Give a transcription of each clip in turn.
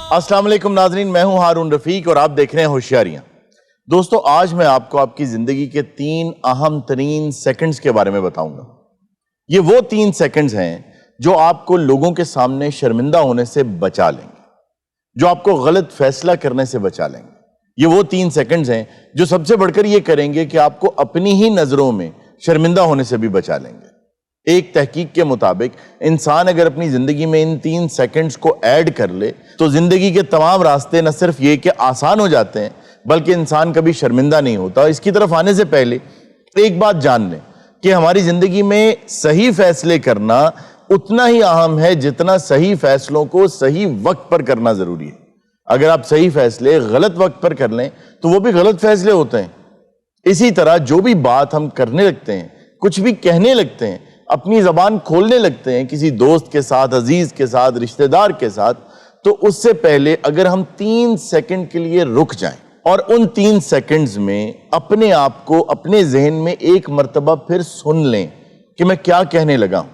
अस्सलाम वालेकुम नाज़रीन, मैं हूं हारून रफीक और आप देख रहे हैं होशियारियां। दोस्तों, आज मैं आपको आपकी जिंदगी के 3 अहम तरीन सेकंड्स के बारे में बताऊंगा। ये वो 3 सेकंड्स हैं जो आपको लोगों के सामने शर्मिंदा होने से बचा लेंगे, जो आपको गलत फैसला करने से बचा लेंगे। ये वो 3 सेकंड्स हैं जो सबसे बढ़कर ये करेंगे कि आपको अपनी ही नजरों में शर्मिंदा होने से भी बचा लेंगे। एक तहकीक के मुताबिक इंसान अगर अपनी जिंदगी में इन 3 सेकंड्स को ऐड कर ले तो जिंदगी के तमाम रास्ते न सिर्फ ये कि आसान हो जाते हैं बल्कि इंसान कभी शर्मिंदा नहीं होता। इसकी तरफ आने से पहले एक बात जान लें कि हमारी जिंदगी में सही फैसले करना उतना ही अहम है जितना सही फैसलों को सही वक्त पर करना जरूरी है। अगर आप सही फैसले गलत वक्त पर कर लें तो वो भी गलत फैसले होते हैं। इसी तरह जो भी बात हम करने लगते हैं, कुछ भी कहने लगते हैं, अपनी जबान खोलने लगते हैं किसी दोस्त के साथ, अजीज के साथ, रिश्तेदार के साथ, तो उससे पहले अगर हम 3 सेकंड के लिए रुक जाएं और उन 3 सेकंड्स में अपने आप को अपने जहन में एक मर्तबा फिर सुन लें कि मैं क्या कहने लगा हूं,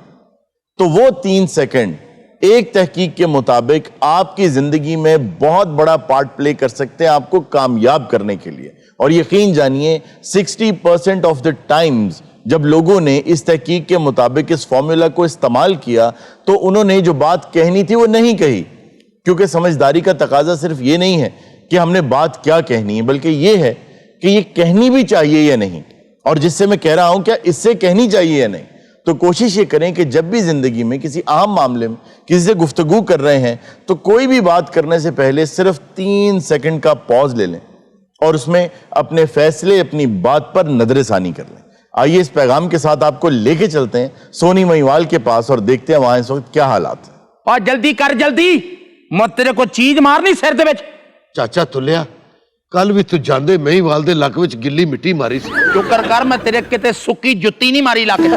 तो वो 3 सेकंड एक तहकीक के मुताबिक आपकी जिंदगी में बहुत बड़ा पार्ट प्ले कर सकते हैं आपको कामयाब करने के लिए। और यकीन जानिए 60% ऑफ द टाइम्स जब लोगों ने इस तहकीक के मुताबिक इस फॉर्मूला को इस्तेमाल किया तो उन्होंने जो बात कहनी थी वो नहीं कही, क्योंकि समझदारी का तकाजा सिर्फ ये नहीं है कि हमने बात क्या कहनी है, बल्कि ये है कि ये कहनी भी चाहिए या नहीं, और जिससे मैं कह रहा हूं क्या इससे कहनी चाहिए या नहीं। तो कोशिश ये करें कि जब भी जिंदगी में किसी आम मामले में किसी से गुफ्तगू कर रहे हैं तो कोई भी बात करने से पहले सिर्फ 3 सेकंड का पॉज ले लें और उसमें अपने फैसले, अपनी बात पर नजरसानी कर लें। आइए इस पैगाम के साथ आपको लेके चलते हैं सोनी महिवाल के पास और देखते हैं वहां इस वक्त क्या हालात है। और जल्दी कर, जल्दी मत तेरे को चीज मारनी सिर दे विच। चाचा तुलिया, कल भी तू जांदे महिवाल दे लक विच गिल्ली मिट्टी मारी सी। शुक्र कर मैं तेरे किते सुक्की जुत्ती नहीं मारी लाके।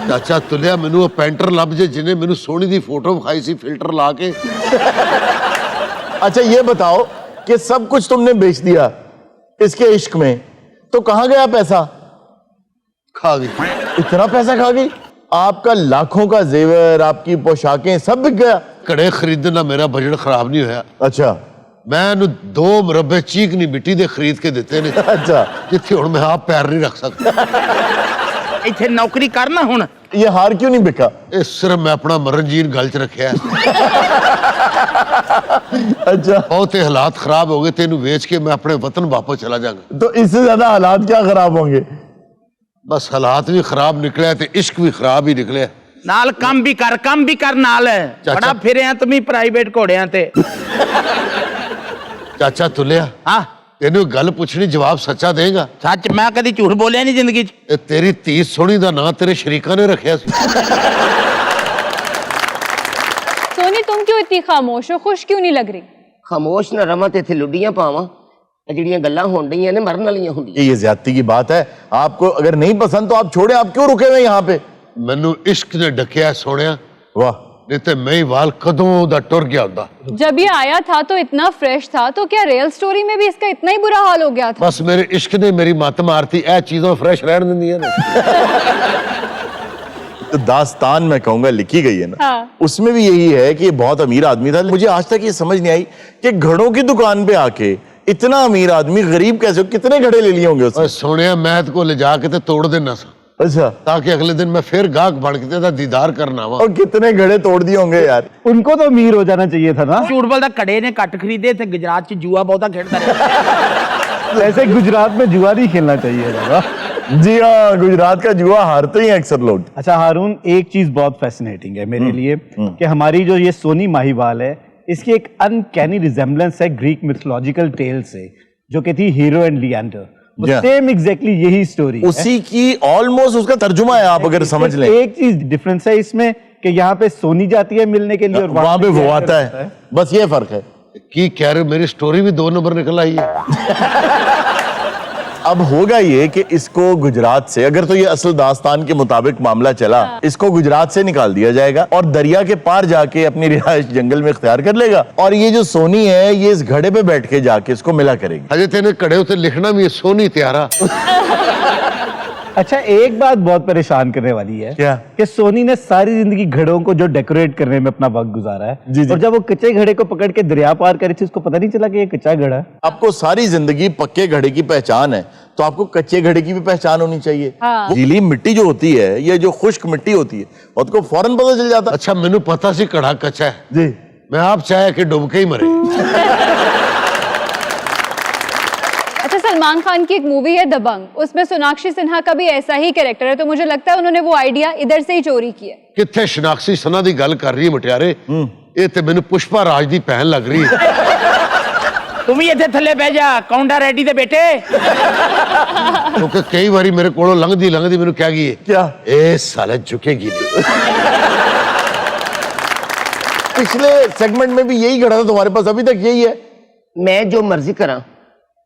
चाचा तुलिया, मैनू पेंटर लब जे जिन्हें मैनू सोनी दी फोटो विखाई सी फिल्टर ला के। अच्छा ये बताओ कि सब कुछ तुमने बेच दिया इसके इश्क में, तो कहां गया पैसा? खा गई। इतना पैसा खा गई? आपका लाखों का जेवर, आपकी पोशाकें सब बिक गया? कड़े खरीदना मेरा बजट खराब नहीं होया। अच्छा। मैं 2 मुरब्बे चीकनी मिट्टी दे खरीद के दिते ने। अच्छा। जिथे हुण मैं आप पैर नहीं रख सकता। इथे नौकरी करना हुण। ये हार क्यों नहीं बिका? इस सिर्फ मैं अपना मरणजीन गल च रखिया। अच्छा। बहुत हालात खराब हो गए, तेनू बेच के मैं अपने वतन वापस चला जाऊंगा। तो इससे ज्यादा हालात क्या खराब होंगे? बस हालात भी खराब निकले ते इश्क भी खराब ही निकले। नाल काम भी कर नाल। बड़ा फिरे हैं तुम प्राइवेट घोड़ियां ते। चाचा तुलिया, हाँ तेनू गल पूछनी, जवाब सच्चा देगा? सच, मैं कदी झूठ बोलिया नहीं जिंदगी च। तेरी धी सोनी दा नाम तेरे शरीका ने रखा सी। सोनी तुम क्यों इतनी खामोश हो, खुश क्यों नहीं लग रही? खामोश ना रवा ते इत्थे लुडियां पावां। जिहड़ियां गल्लां होण डईयां ने मरन वालियां हुंदियां। ये ज्यादती की बात है। आपको अगर नहीं पसंद तो आप छोड़े, आप क्यों रुके हुए यहाँ पे? मैनू इश्क ने डकिया सोनिया। वाह। नहीं तो महिवाल कदों दा टुर गया होंदा। जब ये आया था तो इतना फ्रेश था, तो क्या रियल स्टोरी में भी इसका इतना ही बुरा हाल हो गया था? बस मेरे इश्क ने मेरी मत मारती। ए चीजों फ्रेश रहन दिंदियां ने। तो दास्तान मैं कहूंगा लिखी गई है ना, हाँ। उसमें भी यही है कि बहुत अमीर आदमी था। मुझे आज तक ये समझ नहीं आई कि घड़ों की दुकान पे आके इतना अमीर आदमी गरीब कैसे हो? कितने घड़े ले लिए होंगे उसने? सोनिया, मैं को ले जाके ते तोड़ देना सा। अच्छा। ताकि अगले दिन मैं फिर गाहक बन के तेरा दीदार करना वा। और कितने घड़े तोड़ दिए होंगे यार? उनको तो अमीर हो जाना चाहिए था ना। झूठ बोलदा, कड़े ने कट खरीदे थे। गुजरात च जुआ बहुता खेलता रहा। ऐसे गुजरात में जुआ नहीं खेलना चाहिए था। जी हाँ, गुजरात का जुआ हारते ही अक्सर लोग। अच्छा हारून, एक चीज बहुत फैसिनेटिंग है मेरे लिए कि हमारी जो ये सोनी माहिवाल है, इसकी एक अनकैनी रिजेम्बलेंस है ग्रीक मिथोलॉजिकल टेल से, जो कि थी hero and Leander. Same exactly यही स्टोरी उसी की ऑलमोस्ट उसका तर्जुमा है, आप अगर समझ लें। एक चीज डिफरेंस है इसमें कि यहाँ पे सोनी जाती है मिलने के लिए और वहां पे वो आता है। बस ये फर्क है। की कह रहे हो? मेरी स्टोरी भी 2 नंबर निकल आई है। अब होगा ये कि इसको गुजरात से, अगर तो ये असल दास्तान के मुताबिक मामला चला, इसको गुजरात से निकाल दिया जाएगा और दरिया के पार जाके अपनी रिहाइश जंगल में इख्तियार कर लेगा, और ये जो सोनी है ये इस घड़े पे बैठ के जाके इसको मिला करेगी। अजय तेने कड़े उते लिखना भी है सोनी त्यारा। अच्छा, एक बात बहुत परेशान करने वाली है क्या? कि सोनी ने सारी जिंदगी घड़ों को जो डेकोरेट करने में अपना वक्त गुजारा है, जी, जी। और जब वो कच्चे घड़े को पकड़ के दरिया पार करी थी, उसको पता नहीं चला कि ये कच्चा घड़ा है। आपको सारी जिंदगी पक्के घड़े की पहचान है, तो आपको कच्चे घड़े की भी पहचान होनी चाहिए। हाँ। गीली मिट्टी जो होती है, ये जो खुश्क मिट्टी होती है, उसको फौरन पता चल जाता है। अच्छा मैनू पता सी कड़ा कच्चा है जी। मैं आप चाहे कि डूब के ही मरे। अच्छा, सलमान खान की एक मूवी है दबंग, उसमें सोनाक्षी सिन्हा का भी ऐसा ही कैरेक्टर है, तो मुझे लगता है उन्होंने वो आइडिया इधर से ही चोरी किया। किथे शनाक्षी सना दी गल कर रही है मटियारे, ये ते मैनू पुष्पा राज दी पहन लग रही है। ਤੂੰ ਵੀ ਇੱਥੇ ਥੱਲੇ ਬਹਿ ਜਾ ਕੌਂਡਾ ਰੈਡੀ ਦੇ ਬੇਟੇ क्योंकि कई बारी मेरे कोलों लंघदी लंघदी मैनू क्या गई है, क्या? ए साले झुकेगी नहीं। पिछले सेगमेंट में भी यही घड़ा था तुम्हारे पास, अभी तक यही है। मैं जो मर्जी करा,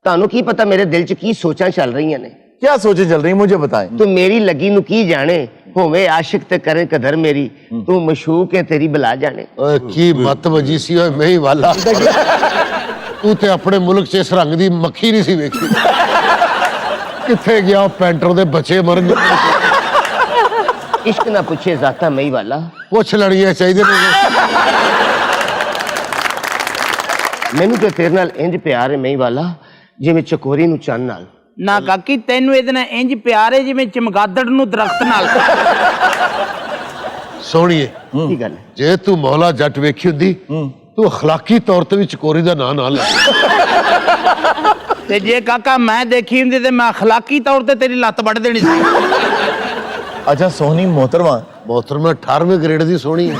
ਤੁਹਾਨੂੰ ਕੀ ਪਤਾ ਮੇਰੇ ਦਿਲ 'ਚ ਕੀ ਸੋਚਾਂ ਚੱਲ ਰਹੀਆਂ ਨੇ। क्या सोचे चल रही मुझे बताएं। ਤੂੰ ਮੇਰੀ ਲੱਗੀ ਨੂੰ ਕੀ ਜਾਣੇ, ਹੋਵੇ ਆਸ਼ਿਕ ਤੇ ਕਰੇ ਕਦਰ ਮੇਰੀ, ਤੂੰ ਮਸ਼ੂਕ ਹੈ ਤੇਰੀ ਬਲਾ ਜਾਣੇ। ओए की मत वजी सी ओए मैं ही वाला तू ते अपने मुल्क च इस रंग दी मक्खी नहीं सी वेखी। किथे गया पेंटर दे बच्चे मरन। ਇਸ਼ਕ ਨਾ ਪੁੱਛੇ ਜ਼ਾਤਾ ਮਈ ਵਾਲਾ, पुछ लड़ियां चाहिए ने। ਮੈਨੂੰ ਤੇ ਤੇਰੇ ਨਾਲ ਇੰਜ ਪਿਆਰ ਹੈ ਮਈ ਵਾਲਾ ਜਿਵੇਂ ਚਕੋਰੀ ਨੂੰ ਚੰਨ ਨਾਲ। ਨਾ ਕਾਕੀ ਤੈਨੂੰ ਇਹਦੇ ਨਾਲ ਇੰਜ ਪਿਆਰ ਹੈ ਜਿਵੇਂ ਚਮਗਾਦੜ ਨੂੰ ਦਰਖਤ ਨਾਲ। सोहणीए ਕੀ ਗੱਲ ਹੈ? जे तू मौला जट वेखी हुंदी तू अखलाकी तौर ते भी चकोरी दा नाम ना ले। ਤੇ ਜੇ ਕਾਕਾ ਮੈਂ ਦੇਖੀ ਹੁੰਦੀ ਤੇ ਮੈਂ ਅਖਲਾਕੀ ਤੌਰ ਤੇ ਤੇਰੀ ਲੱਤ ਵੱਢ ਦੇਣੀ ਸੀ। अच्छा सोहनी मोहतरमा, मोहतरमा 18वें ग्रेड दी सोहणी है।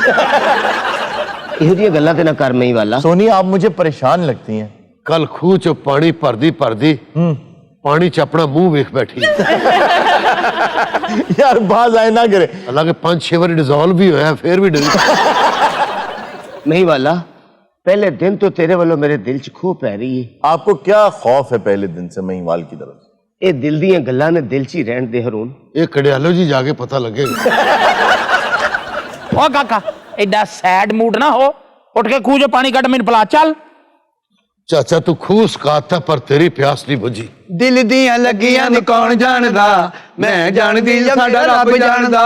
ਇਹੋ ਜਿਹੀਆਂ ਗੱਲਾਂ ਤੇ ਨਾ ਕਰ ਮਈ ਵਾਲਾ। सोहनी आप मुझे परेशान लगती हैं। कल खूह च पानी भरदी भरदी पानी च अपना मुंह वेख बैठी। यार बाज आए ना करे। हालांकि 5-6 बार डिजोल्व भी होया फिर भी डरी। ਮਈ ਵਾਲਾ ਪਹਿਲੇ ਦਿਨ ਤੋਂ ਤੇਰੇ ਵੱਲੋਂ ਮੇਰੇ ਦਿਲ 'ਚ ਖੂਹ ਪੈ ਰਹੀ ਹੈ। आपको क्या खौफ है पहले दिन से महिवाल की तरफ? ਇਹ ਦਿਲ ਦੀਆਂ ਗੱਲਾਂ ਨੇ ਦਿਲ 'ਚ ਹੀ ਰਹਿਣ ਦੇ ਹਰੂਨ। ये कड़ियालो जी जाके पता लगेगा। ਓ ਕਾਕਾ ਐਡਾ ਸੈਡ ਮੂਡ ਨਾ ਹੋ, ਉੱਠ ਕੇ ਖੂਹ ਚੋਂ ਪਾਣੀ ਕੱਢ ਮੈਨੂੰ ਪਿਲਾ ਚੱਲ। चाचा तू खूह सकाता पर तेरी प्यास नहीं बुझी। ਦਿਲ ਦੀਆਂ ਲੱਗੀਆਂ ਨੇ ਕੌਣ ਜਾਣਦਾ, ਮੈਂ ਜਾਣਦੀ ਜਾਂ ਸਾਡਾ ਰੱਬ ਜਾਣਦਾ।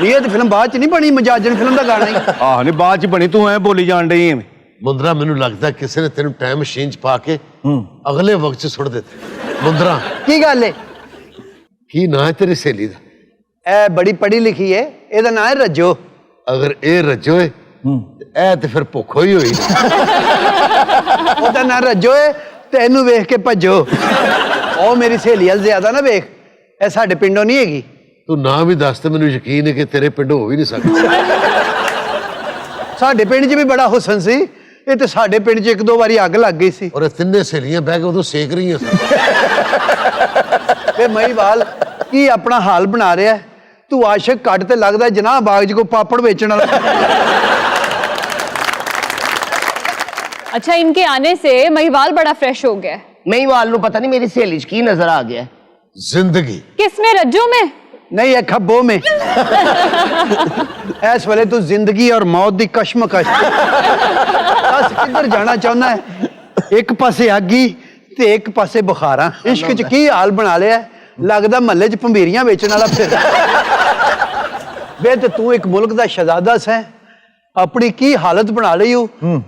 ਇਹ ਤੇ ਫਿਲਮ ਬਾਅਦ ਚ ਨਹੀਂ ਬਣੀ, ਮਜਾਜਨ ਫਿਲਮ ਦਾ ਗਾਣਾ ਹੀ। ਆਹ ਨਹੀਂ ਬਾਅਦ ਚ ਬਣੀ, ਤੂੰ ਐ ਬੋਲੀ ਜਾਣ ਡਈ ਐਵੇਂ। मुंदरा मैनू लगता किसी ने तेन टाइम मशीन च पा के अगले वक्त च सुट देते। मुंदरा ਕੀ ਗੱਲ ਏ? की ना है तेरी सहेली दा? ਇਹ ਬੜੀ ਪੜ੍ਹੀ ਲਿਖੀ ਏ, ਇਹਦਾ ਨਾਂ ਹੈ ਰੱਜੋ। अगर ए रजो है ए ते फिर भुखो ही होई। ਉਹਦਾ ਨਾਂ ਰੱਜੋ ਏ ਤੇ ਇਹਨੂੰ ਵੇਖ ਕੇ ਭੱਜੋ। ਉਹ ਮੇਰੀ ਸਹੇਲੀ ਵੱਲ ਜ਼ਿਆਦਾ ਨਾ ਵੇਖ, ਇਹ ਸਾਡੇ ਪਿੰਡੋਂ ਨਹੀਂ ਹੈਗੀ। तू ना भी दस तो मैनू यकीन है कि तेरे पिंड हो भी नहीं सकता। ਸਾਡੇ ਪਿੰਡ 'ਚ ਵੀ ਬੜਾ ਹੁਸਨ ਸੀ, ਇਹ ਤੇ ਸਾਡੇ ਪਿੰਡ 'ਚ 1-2 ਵਾਰੀ ਅੱਗ ਲੱਗ ਗਈ ਸੀ। और ये तिन्ने सहेलियां बह के उदों सेक रही हैं। ਵੇ ਮਹੀਵਾਲ ਕੀ ਆਪਣਾ ਹਾਲ ਬਣਾ ਰਿਹਾ ਹੈ? ਤੂੰ ਆਸ਼ਿਕ ਕੱਢ ਤੇ ਲੱਗਦਾ ਜਨਾਹ ਬਾਗ 'ਚ ਕੋਈ ਪਾਪੜ ਵੇਚਣ ਵਾਲਾ। अच्छा, इनके आने से महिवाल बड़ा फ्रेश हो गया है। ਮਈ ਵਾਲ ਨੂੰ ਪਤਾ ਨਹੀਂ ਮੇਰੀ ਸਹੇਲੀ 'ਚ ਕੀ ਨਜ਼ਰ ਆ ਗਿਆ। जिंदगी किसमें? रज्जू में? नहीं है खब्बों में। इस वेले तू जिंदगी और मौत की कशमकश दस किधर जाना चाहना है? एक पासे आगी ते एक पासे बुखारा। इश्क च की हाल बना लिया, लगदा महल्ले च भंबीरियां बेचण वाला फिर। वे ते तू एक मुल्क दा शहजादा सै, अपनी की हालत बना ली हो,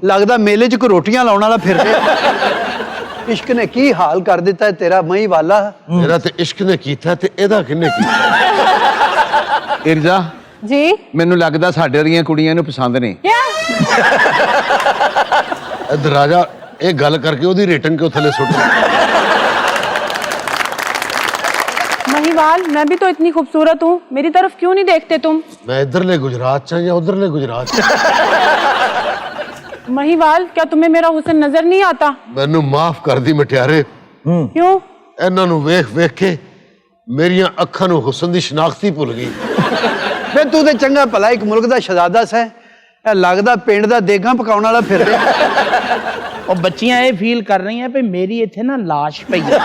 लगदा मेले च कोई रोटियां लाउण वाला फिर। इश्क ने की हाल कर दिता है तेरा मई वाला। मेरा ते इश्क ने कीता ते एदा किन्ने कीता? इरजा जी ਮੈਨੂੰ ਲੱਗਦਾ ਸਾਡੇ ਵਰਗੀਆਂ ਕੁੜੀਆਂ ਨੂੰ ਪਸੰਦ ਨੇ। क्या? इधर राजा एक गल करके ओदी रेटिंग क्यों थले सुट? महिवाल, मैं भी तो इतनी खूबसूरत हूँ, मेरी तरफ क्यों नहीं देखते तुम? मैं इधरले गुजरात च या उधरले गुजरात च? महिवाल, क्या तुम्हें मेरा हुस्न नजर नहीं आता? मैनू माफ कर दी मटियारे, क्यों? इन्हां नू वेख वेख के मेरियां अखां नू हुस्न दी शनाख्ती भुल गई। वे तू ते चंगा भला एक मुल्क दा शहजादा सै, लगदा पिंड दा देगां पकाउण वाला फिर। ਉਹ ਬੱਚੀਆਂ ਇਹ ਫੀਲ ਕਰ ਰਹੀਆਂ ਵੀ ਮੇਰੀ ਇੱਥੇ ਨਾ ਲਾਸ਼ ਪਈ ਹੈ।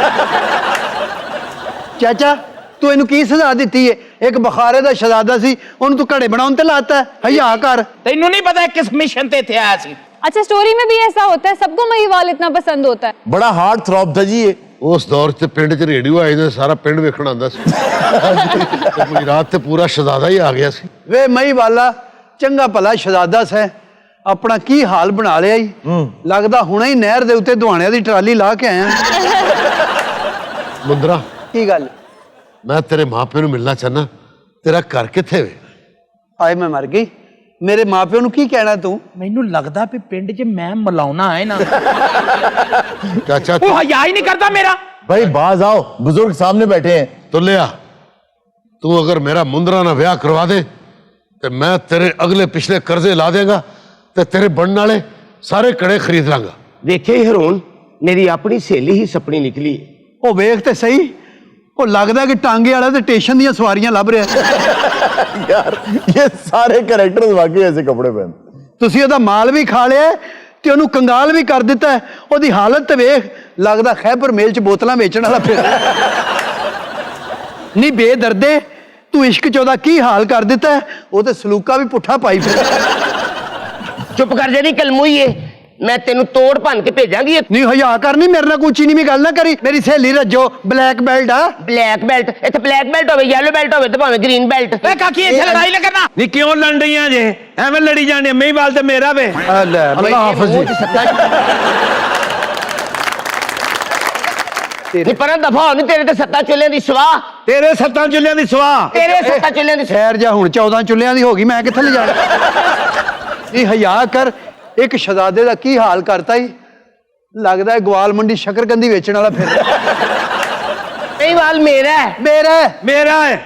ਚਾਚਾ ਤੂੰ ਇਹਨੂੰ ਕੀ ਸਜ਼ਾ ਦਿੱਤੀ ਏ? ਇੱਕ ਬੁਖਾਰੇ ਦਾ ਸ਼ਹਜ਼ਾਦਾ ਸੀ, ਉਹਨੂੰ ਤੂੰ ਘੜੇ ਬਣਾਉਣ ਤੇ ਲਾਤਾ ਹੈ। ਹਯਾ ਕਰ। ਤੈਨੂੰ ਨਹੀਂ ਪਤਾ ਕਿਸ ਮਿਸ਼ਨ ਤੇ ਇੱਥੇ ਆਇਆ ਸੀ। अच्छा, स्टोरी में भी ऐसा होता है? सबको महिवाल इतना पसंद होता है? बड़ा हार्ट थ्रॉब था जी ये। ਉਸ ਦੌਰ 'ਚ ਪਿੰਡ 'ਚ ਰੇਡੀਓ ਆਏ ਨੇ, ਸਾਰਾ ਪਿੰਡ ਵੇਖਣ ਆਉਂਦਾ ਸੀ। ਤੇ ਕੋਈ ਰਾਤ ਤੇ ਪੂਰਾ ਸ਼ਹਜ਼ਾਦਾ ਹੀ ਆ ਗਿਆ ਸੀ। ਵੇ ਮਈ ਵਾਲਾ ਚੰਗਾ ਭਲਾ ਸ਼ਹਜ਼ਾਦਾ ਸੈ, ਆਪਣਾ ਕੀ ਹਾਲ ਬਣਾ ਲਿਆ ਈ। ਲੱਗਦਾ ਹੁਣੇ ਹੀ ਨਹਿਰ ਦੇ ਉੱਤੇ ਦੁਹਾਣਿਆਂ ਦੀ ਟਰਾਲੀ ਲਾ ਕੇ ਆਇਆ। ਮੁੰਦਰਾ, ਕੀ ਗੱਲ? ਮੈਂ ਤੇਰੇ ਮਾਪਿਆਂ ਨੂੰ ਮਿਲਣਾ ਚਾਹਨਾ। ਤੇਰਾ ਘਰ ਕਿੱਥੇ ਵੇ? ਆਏ ਮੈਂ ਮਰ ਗਈ। ਮੇਰੇ ਮਾਪਿਆਂ ਨੂੰ ਕੀ ਕਹਿਣਾ ਤੂੰ? ਮੈਨੂੰ ਲੱਗਦਾ ਵੀ ਪਿੰਡ 'ਚ ਮੈਂ ਮਲਾਉਣਾ ਹੈ ਨਾ। ਚਾਚਾ ਉਹ ਹਯਾ ਹੀ ਨਹੀਂ ਕਰਦਾ ਮੇਰਾ। भाई बाज आओ, बुजुर्ग सामने बैठे हैं। तो लिया तू अगर मेरा मुंदरा ना ब्याह करवा दे तो मैं तेरे अगले पिछले कर्जे ला देगा ते तेरे बनने वाले सारे कड़े खरीद लांगा। ਵੇਖੇ ਹੀ ਹਰੋਨ, ਮੇਰੀ ਆਪਣੀ ਸਹੇਲੀ ਹੀ ਸਪਣੀ ਨਿਕਲੀ। ਉਹ ਵੇਖ ਤੇ ਸਹੀ, ਉਹ ਲੱਗਦਾ ਕਿ ਟਾਂਗੇ ਵਾਲਾ ਤੇ ਸਟੇਸ਼ਨ ਦੀਆਂ ਸਵਾਰੀਆਂ ਲੱਭ ਰਿਹਾ। यार ये सारे कैरेक्टर्स वाकई ऐसे कपड़े पहनते। ਤੁਸੀਂ ਉਹਦਾ ਮਾਲ ਵੀ ਖਾ ਲਿਆ ਤੇ ਉਹਨੂੰ ਕੰਗਾਲ ਵੀ ਕਰ ਦਿੱਤਾ ਹੈ। ਉਹਦੀ ਹਾਲਤ ਤੇ ਵੇਖ, ਲੱਗਦਾ ਖੈਬਰ ਮੇਲ 'ਚ ਬੋਤਲਾਂ ਵੇਚਣ ਵਾਲਾ ਫਿਰ। ਨਹੀਂ ਬੇਦਰਦੇ, ਤੂੰ ਇਸ਼ਕ 'ਚ ਉਹਦਾ ਕੀ ਹਾਲ ਕਰ ਦਿੱਤਾ ਹੈ। ਉਹ ਤੇ ਸਲੂਕਾ ਵੀ ਪੁੱਠਾ ਪਾਈ ਫਿਰ। ਚੁੱਪ ਕਰ ਜਿਹੜੀ ਕਲਮੂਈਏ, ਮੈਂ ਤੈਨੂੰ ਤੋੜ ਭੰਨ ਕੇ ਭੇਜਾਂਗੀ। ਨਹੀਂ ਹਯਾ ਕਰਨੀ, ਮੇਰੇ ਨਾਲ ਕੋਈ ਨਹੀਂ ਵੀ ਗੱਲ ਨਾ ਕਰੀ। ਮੇਰੀ ਸਹੇਲੀ ਰੱਜੋ ਬਲੈਕ ਬੈਲਟ ਆ। ਬਲੈਕ ਬੈਲਟ ਇੱਥੇ ਬਲੈਕ ਬੈਲਟ ਹੋਵੇ, ਯੈਲੋ ਬੈਲਟ ਹੋਵੇ ਤੇ ਭਾਵੇਂ ਗ੍ਰੀਨ ਬੈਲਟ। ਵੇ ਕਾਕੀ ਇੱਥੇ ਲੜਾਈ ਨਾ ਕਰਨਾ। ਨਹੀਂ ਕਿਉਂ ਲੜ ਰਹੀਆਂ ਜੇ? ਐਵੇਂ ਲੜੀ ਜਾਂਦੇ। ਮਹੀਵਾਲ ਤੇ ਮੇਰਾ ਵੇ। ਲੈ अल्लाह हाफिज जी। ਨਹੀਂ ਪਰਾਂ ਦਫਾ ਹੋ, ਨਹੀਂ ਤੇਰੇ ਤੇ ਸੱਤਾ ਚੁੱਲਿਆਂ ਦੀ ਸਵਾਹ। ਤੇਰੇ ਸੱਤਾਂ ਚੁੱਲਿਆਂ ਦੀ ਸਵਾਹ। ਤੇਰੇ ਸੱਤਾ ਚੁੱਲਿਆਂ ਦੀ ਖੈਰ ਜਾ, ਹੁਣ 14 ਚੁੱਲਿਆਂ ਦੀ ਹੋ ਗਈ, ਮੈਂ ਕਿੱਥੇ ਲੈ ਜਾਣਾ। ਨਹੀਂ ਹਯਾ ਕਰ, ਇੱਕ ਸ਼ਹਜ਼ਾਦੇ ਦਾ ਕੀ ਹਾਲ ਕਰਤਾ ਹੀ। ਲੱਗਦਾ ਹੈ ਗਵਾਲ ਮੰਡੀ ਸ਼ਕਰਕੰਦੀ ਵੇਚਣ ਵਾਲਾ ਫਿਰ। ਮਹੀਵਾਲ ਮੇਰਾ ਹੈ। ਮੇਰਾ ਹੈ।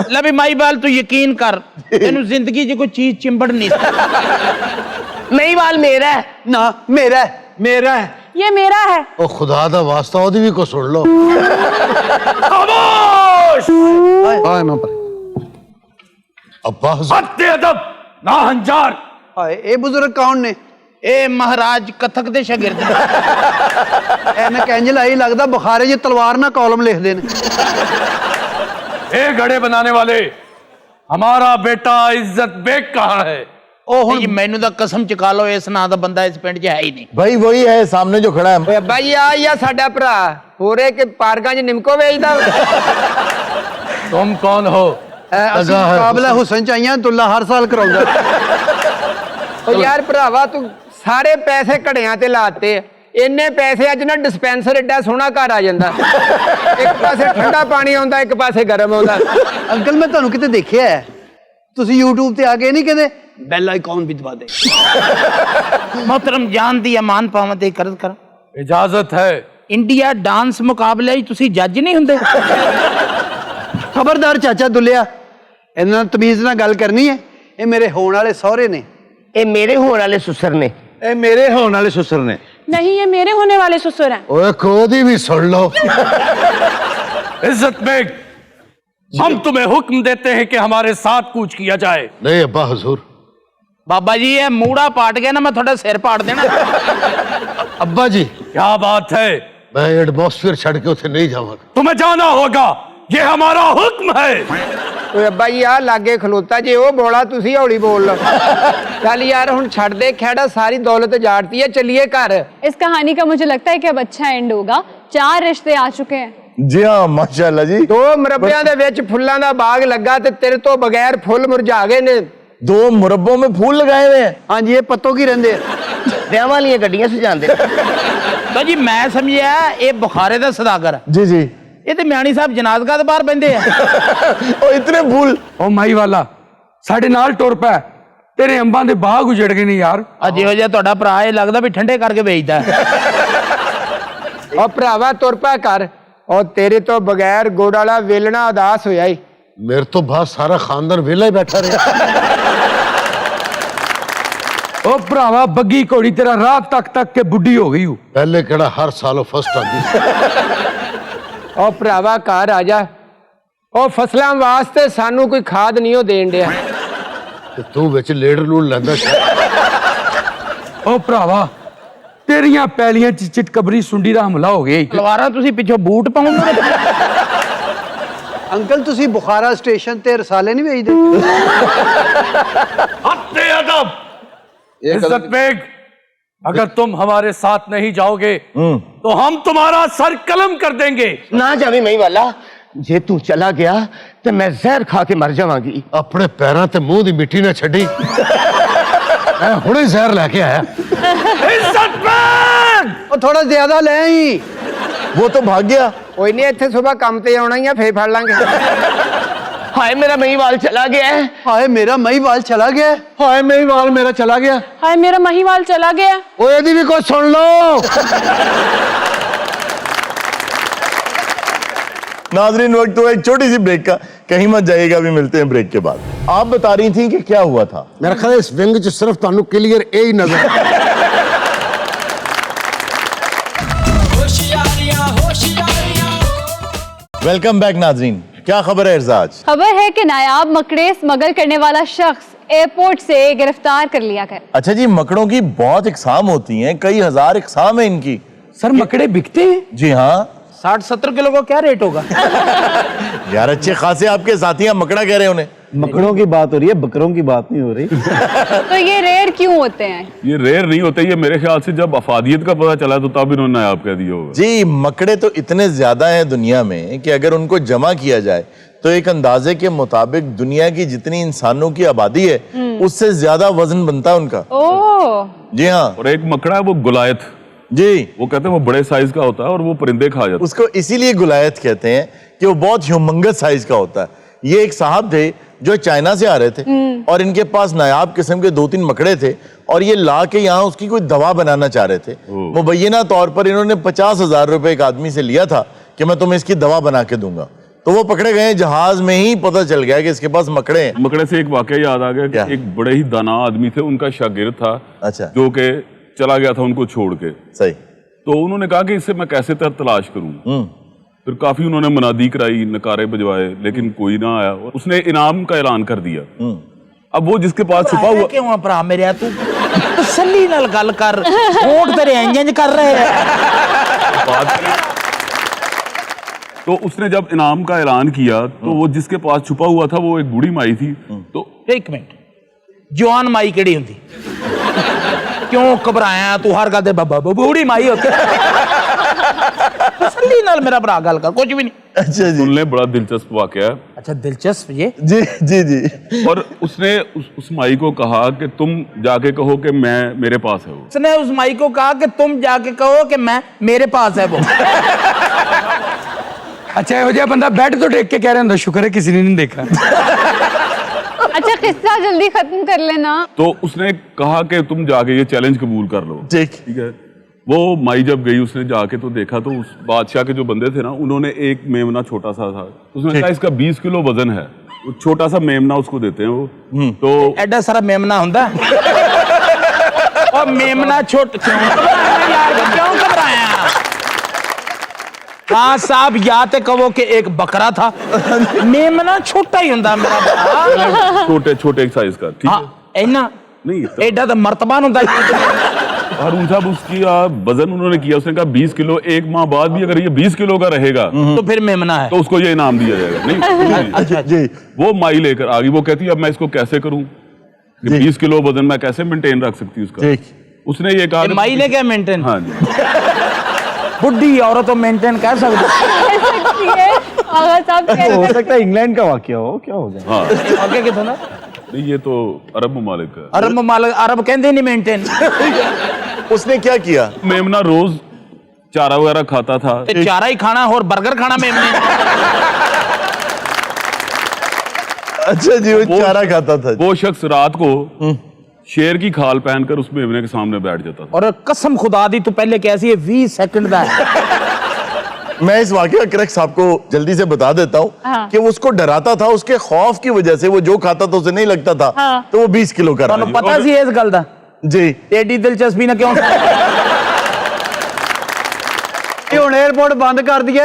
ਲੈ ਵੀ ਮਾਈਵਾਲ ਤੂੰ ਯਕੀਨ ਕਰ, ਤੈਨੂੰ ਜ਼ਿੰਦਗੀ 'ਚ ਕੋਈ ਚੀਜ਼ ਚਿੰਬੜ ਨਹੀਂ ਸਕਦੀ। ਮਹੀਵਾਲ ਮੇਰਾ ਹੈ। ਨਾ ਮੇਰਾ ਹੈ। ਮੇਰਾ ਹੈ। ये मेरा है। ओ खुदा दा वास्ता ओदी भी को सुन लो। खामोश। ਆਏ ਮੈਂ ਪਰ अब्बा हुजूर, अत्ते अदब ना हंजार। ਆਏ ਇਹ ਬਜ਼ੁਰਗ ਕੌਣ ਨੇ? ਇਹ ਮਹਾਰਾਜ ਕਥਕ ਦੇ ਸ਼ਾਗਿਰਦ ਨੇ। ਐਨਕ ਇੰਜ ਲਾਈ, ਲੱਗਦਾ ਬੁਖਾਰੇ 'ਚ ਤਲਵਾਰ ਨਾਲ ਕਾਲਮ ਲਿਖਦੇ ਨੇ। ए घड़े बनाने वाले, हमारा बेटा इज्जत बेग कहाँ है? ਉਹ ਹੁਣ ਜੀ ਮੈਨੂੰ ਤਾਂ ਕਸਮ ਚੁਕਾ ਲਓ, ਇਸ ਨਾਂ ਦਾ ਬੰਦਾ ਇਸ ਪਿੰਡ 'ਚ ਹੈ ਹੀ ਨਹੀਂ। भाई वही है सामने जो खड़ा है। ਬਾਈ ਆ ਸਾਡਾ ਭਰਾ ਹੋਰੇ ਕਿ ਪਾਰਕਾਂ 'ਚ ਨਿਮਕੋ ਵੇਚਦਾ। तुम कौन हो? ਅਸੀਂ ਮੁਕਾਬਲਾ ਹੁਸਨ ਚ ਆਈਆਂ, ਦੁੱਲਾ ਹਰ ਸਾਲ ਕਰਾਉਂਦਾ। ਉਹ ਯਾਰ ਭਰਾਵਾ, ਤੂੰ ਸਾਰੇ ਪੈਸੇ ਘੜਿਆਂ ਤੇ ਲਾਤੇ। ਇੰਨੇ ਪੈਸੇ ਅੱਜ ਨਾ ਡਿਸਪੈਂਸਰ ਏਡਾ ਸੋਹਣਾ ਘਰ ਆ ਜਾਂਦਾ। ਇੱਕ ਪਾਸੇ ਠੰਡਾ ਪਾਣੀ ਆਉਂਦਾ, ਇੱਕ ਪਾਸੇ ਗਰਮ ਆਉਂਦਾ। ਅੰਕਲ ਮੈਂ ਤੁਹਾਨੂੰ ਕਿਤੇ ਦੇਖਿਆ ਹੈ, ਤੁਸੀਂ YouTube ਤੇ ਆ ਕੇ ਨਹੀਂ ਕਹਿੰਦੇ ਬੈਲ ਆਈਕਨ ਵੀ ਦਬਾ ਦੇ। ਮੁਹਤਰਮ ਜਾਨ ਦੀ ਅਮਾਨ ਪਾਵਾਂ ਤੇ ਕਰਦ ਕਰ। इजाजत है। ਇੰਡੀਆ ਡਾਂਸ ਮੁਕਾਬਲੇ 'ਚ ਤੁਸੀਂ ਜੱਜ ਨਹੀਂ ਹੁੰਦੇ? ਖਬਰਦਾਰ ਚਾਚਾ ਦੁੱਲਿਆ, ਇਹਨਾਂ ਨਾਲ ਤਮੀਜ਼ ਨਾਲ ਗੱਲ ਕਰਨੀ ਹੈ। ਇਹ ਮੇਰੇ ਹੋਣ ਵਾਲੇ ਸਹੁਰੇ ਨੇ। ਇਹ ਮੇਰੇ ਹੋਣ ਵਾਲੇ ਸੁਸਰ ਨੇ। ए मेरे होने वाले ससुर ने। नहीं, ये मेरे होने वाले ससुर हैं। ओए कोदी भी सुन लो। इज्जत बेग, हम तुम्हें हुक्म देते हैं कि हमारे साथ कूच किया जाए। नहीं अब्बा हुजूर। ਬਾਬਾ ਜੀ ਇਹ ਮੂੜਾ ਪਾਟ ਗਿਆ ਨਾ, ਮੈਂ ਤੁਹਾਡਾ ਸਿਰ ਪਾੜ ਦੇਣਾ। अब्बा जी, क्या बात है? मैं एटमॉस्फेयर छड़ के उसे नहीं जाऊंगा। तुम्हें जाना होगा, ये हमारा हुक्म है। ਓਏ ਅੱਬਾ ਜੀ ਆ ਲਾਗੇ ਖਲੋਤਾ ਜੇ ਉਹ ਬੋਲਾ, ਤੁਸੀਂ ਹੌਲੀ ਬੋਲ ਲਓ। ਚੱਲ ਯਾਰ ਹੁਣ ਛੱਡ ਦੇ ਖੇੜਾ, ਸਾਰੀ ਦੌਲਤ ਜਾੜਤੀ ਹੈ, ਚੱਲੀਏ ਘਰ। इस कहानी का मुझे लगता है कि अब अच्छा एंड होगा। 4 रिश्ते आ चुके हैं। जी हाँ माशाल्लाह जी। 2 ਮੁਰੱਬਿਆਂ ਦੇ ਵਿੱਚ ਫੁੱਲਾਂ ਦਾ ਬਾਗ ਲੱਗਾ ਤੇ ਤੇਰੇ ਤੋਂ ਬਗੈਰ ਫੁੱਲ ਮੁਰਝਾ ਗਏ ਨੇ। 2 मुरब्बों में फूल लगाए हुए हैं। ਹਾਂਜੀ, ਇਹ ਪੱਤੋਂ ਕੀ ਰਹਿੰਦੇ ਆ। ਵਿਆਹਾਂ ਵਾਲੀਆਂ ਗੱਡੀਆਂ ਸਜਾਉਂਦੇ। ਤਾਂ ਜੀ ਮੈਂ ਸਮਝਿਆ ਇਹ ਬੁਖਾਰੇ ਦਾ ਸਦਾਗਰ। जी जी। ਇਹ ਤੇ ਮਿਆਣੀ ਸਾਹਿਬ ਜਨਾਜ਼ਗਾ ਦੇ ਬਾਹਰ ਬੈੰਦੇ ਆ। ओ इतने फूल। ओ माई वाला ਸਾਡੇ ਨਾਲ ਟੁਰ ਪੈ, ਤੇਰੇ ਅੰਬਾਂ ਦੇ ਬਾਗ ਉਜੜ ਗਏ ਨੇ ਯਾਰ। ਅੱਜ ਇਹੋ ਜਿਹਾ ਤੁਹਾਡਾ ਭਰਾ, ਇਹ ਲੱਗਦਾ ਵੀ ਠੰਡੇ ਕਰਕੇ ਵੇਚਦਾ। ਉਹ ਭਰਾਵਾ ਤੁਰ ਪਾ ਕਰ, ਉਹ ਤੇਰੇ ਤੋਂ ਬਗੈਰ ਗੋੜ ਵਾਲਾ ਵੇਲਣਾ ਉਦਾਸ ਹੋਇਆ ਈ। मेरे तो बात सारा खानदान वेला ही बैठा रहा। ओ भरावा बग्गी घोड़ी तेरा रात तक के बुढ़ी हो गई। पहले केड़ा हर साल फर्स्ट आती। ਉਹ ਭਰਾਵਾ ਘਰ ਆ ਜਾ। ਉਹ ਫਸਲਾਂ ਵਾਸਤੇ ਸਾਨੂੰ ਕੋਈ ਖਾਦ ਨਹੀਂ ਉਹ ਦੇਣ ਡਿਆ। ਤੇ ਤੂੰ ਵਿੱਚ ਲੇੜ ਲੂਣ ਲੈਂਦਾ। ओ भरावा तेरियां पैलियां च चिटकबरी सुंडी दा हमला हो गया। ਤਲਵਾਰਾਂ ਤੁਸੀਂ ਪਿੱਛੋਂ ਬੂਟ ਪਾਉਂਦੇ। ਅੰਕਲ ਤੁਸੀਂ ਬੁਖਾਰਾ ਸਟੇਸ਼ਨ ਤੇ ਰਸਾਲੇ ਨਹੀਂ ਵੇਚਦੇ? हत्ते अदब। इज्जत बेग, अगर तुम हमारे साथ नहीं जाओगे तो हम तुम्हारा सर कलम कर देंगे। ना जावे मई वाला, जे तू चला गया तो मैं जहर खा के मर जावांगी। अपने पैरों ते मुंह दी मिट्टी ना छड़ी। मैं हुणे जहर लेके आया। ਉਹ ਥੋੜਾ ਜ਼ਿਆਦਾ ਲੈ ਆਈ। वो तो भाग गया। ਕੋਈ ਨਹੀਂ, ਇੱਥੇ ਸਵੇਰ ਕੰਮ ਤੇ ਆਉਣਾ ਹੀ ਆ, ਫੇਰ ਫੜ ਲਾਂਗੇ। हाय मेरा महीवाल चला गया है। ਹਾਏ ਮੇਰਾ ਮਹੀਵਾਲ ਚਲਾ ਗਿਆ। हाय महिवाल मेरा चला गया। हाय मेरा महीवाल चला गया। ओ यदि भी कुछ सुन लो। नाजरीन, वक्त हुआ एक छोटी सी ब्रेक का, कहीं मत जाइएगा, अभी मिलते हैं ब्रेक के बाद। आप बता रही थी कि क्या हुआ था? मेरा ख्याल है इस विंग च सिर्फ तानू क्लियर ए ही नजर। वेलकम बैक नाजरीन, क्या खबर है इरजाज? खबर है कि नायाब मकड़े स्मगल करने वाला शख्स एयरपोर्ट से गिरफ्तार कर लिया गया। अच्छा जी, मकड़ों की बहुत इकसाम होती हैं, कई हजार इकसाम है इनकी। सर मकड़े बिकते हैं? जी हाँ। 60-70 किलो का क्या रेट होगा? यार अच्छे खासे आपके साथी हैं, मकड़ा कह रहे हैं उन्हें। मकड़ों की बात हो रही है, बकरों की बात नहीं हो रही। तो ये रेयर क्यों होते हैं? ये रेयर नहीं होते, ये मेरे ख्याल से जब अफादियत का पता चला तो तब इन्होंने नायाब कह दिया होगा। जी, मकड़े तो इतने ज्यादा हैं दुनिया में कि अगर उनको जमा किया जाए तो एक अंदाजे के मुताबिक दुनिया की जितनी इंसानों की आबादी है उससे ज्यादा वजन बनता है उनका। ओह, जी हाँ। और एक मकड़ा है वो गुलायत, जी, वो कहते हैं वो बड़े साइज का होता है और वो परिंदे खा जाते हैं। उसको इसीलिए गुलायत कहते हैं कि वो बहुत ह्यूमंगस साइज का होता है। ये एक साहब थे जो चाइना से आ रहे थे और इनके पास नायाब किस्म के 2-3 मकड़े थे और ये ला के यहाँ उसकी कोई दवा बनाना चाह रहे थे। मुबैना तौर पर इन्होंने 50,000 रुपए एक आदमी से लिया था कि मैं तुम्हें इसकी दवा बना के दूंगा। तो वो पकड़े गए, जहाज में ही पता चल गया कि इसके पास मकड़े हैं। मकड़े से एक वाकया याद आ गया क्या? कि एक बड़े ही दाना आदमी थे, उनका शागिर्द था। अच्छा। जो कि चला गया था उनको छोड़ के। सही। तो उन्होंने कहा कि इससे मैं कैसे तलाश करूं। फिर काफी उन्होंने मनादी कराई, नकारे बजवाए, लेकिन कोई ना आया। और उसने इनाम का ऐलान कर दिया। अब वो जिसके पास छुपा हुआ क्यों है भरा मेरे, तू तसल्ली नाल गल कर, होठ तेरे इंज कर रहे हैं। तो उसने जब इनाम का ऐलान किया तो वो जिसके पास छुपा हुआ था वो एक बूढ़ी माई थी। तो एक मिनट, जवान माई केड़ी हुंदी? क्यों घबराया तू? हर गल ते बूढ़ी माई होती। तसल्ली नाल मेरा भरा गल कर, कुछ भी नहीं। अच्छा जी। सुन ले, बड़ा दिलचस्प वाकया है। अच्छा, दिलचस्प ये? जी जी जी। और उसने उस माई को कहा कि तुम जाके कहो कि मैं मेरे पास है वो। उसने उस माई को कहा कि तुम जाके कहो कि मैं मेरे पास है वो। अच्छा, ये वजह बंदा बेड तो देख के कह रहे हैं शुक्र है किसी ने नहीं देखा। अच्छा किस्सा जल्दी खत्म कर लेना। तो उसने कहा कि तुम जाके ये चैलेंज कबूल कर लो। ठीक है। वो माई जब गई, उसने जाके तो देखा तो उस बादशाह के जो बंदे थे ना, उन्होंने एक मेमना छोटा सा था, उसने कहा इसका 20 किलो वजन है। वो छोटा सा मेमना उसको देते हैं वो। तो एडा सारा मेमना हुंदा और मेमना छोट क्यों घबराया? हाँ साहब, या ते कहो कि एक बकरा था, मेमना छोटा ही हुंदा मेरा भरा। छोटे छोटे साइज का। ठीक है। इन्ना नहीं, एडा तो मर्तबान हुंदा। हारून साहब उसकी वजन उन्होंने किया, उसने कहा 20 किलो, एक माह बाद भी अगर ये 20 किलो का रहेगा तो फिर मेमना है, तो उसको ये इनाम दिया जाएगा। नहीं। अच्छा जी। वो माई लेकर आ गई, वो कहती है अब मैं इसको कैसे करूं, 20 किलो वजन मैं कैसे मेंटेन रख सकती हूँ उसका। उसने ये कहा माई ने क्या मेंटेन? हाँ जी। बुढ़ी औरत तो मेंटेन कर सकती है। हो सकता है इंग्लैंड का वाकया हो, क्या हो गया? हाँ। आगे कितना? नहीं, ये तो अरब ममालिक का। अरब ममालिक, अरब कहते नहीं मेंटेन। उसने क्या किया? मेमना रोज चारा वगैरह खाता था। चारा ही खाना और बर्गर खाना मेमने। अच्छा जी, वो चारा खाता था। वो शख्स रात को शेर की खाल पहनकर उस मेमने के सामने बैठ जाता था। और कसम खुदा दी, तू पहले कैसी है 20 सेकंड का है। मैं इस वाकये का क्रक्स आपको जल्दी से बता देता हूँ कि वो उसको डराता था, उसके खौफ की वजह से वो जो खाता था उसे नहीं लगता था। तो वो 20 किलो का रहा। पता सी इस गल दा? जी। एडी दिलचस्पी ना क्यों? ਹੁਣ एयरपोर्ट बंद कर दिए।